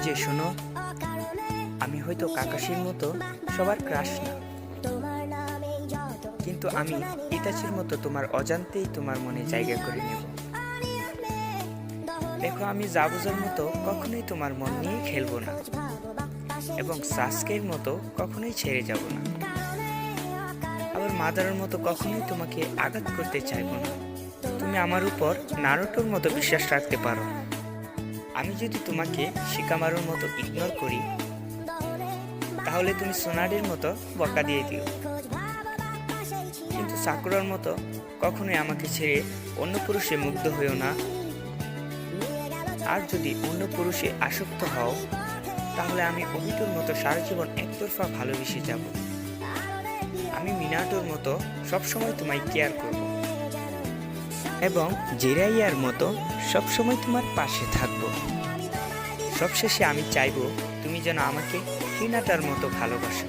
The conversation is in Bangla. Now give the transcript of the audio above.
যে শোনো, আমি হয়তো কাকাশির মতো সবার ক্রাশ না, কিন্তু আমি ইতাচির মতো তোমার অজান্তেই তোমার মনে জায়গা করে নেব। দেখো, আমি জাবুজার মতো কখনোই তোমার মন নিয়ে খেলবো না, এবং সাসকের মতো কখনোই ছেড়ে যাব না। আবার মাদারের মতো কখনোই তোমাকে আঘাত করতে চাইবো না। তুমি আমার উপর নারুটোর মতো বিশ্বাস রাখতে পারো। আমি যদি তোমাকে শিকামারুর মতো ইগনোর করি, তাহলে তুমি সোনারির মতো বকা দিয়ে দিও, কিন্তু সাকুরার মতো কখনোই আমাকে ছেড়ে অন্য পুরুষে মুগ্ধ হইও না। আর যদি অন্য পুরুষে আসক্ত হও, তাহলে আমি অভিটোর মতো সারা জীবন একতরফা ভালোবেসে যাব। আমি মিনাটোর মতো সবসময় তোমায় কেয়ার করব, এবং জিরাইয়ার মতো সবসময় তোমার পাশে থাকব। সবশেষে আমি চাইবো তুমি যেন আমাকে হিনাটার মতো ভালোবাসো।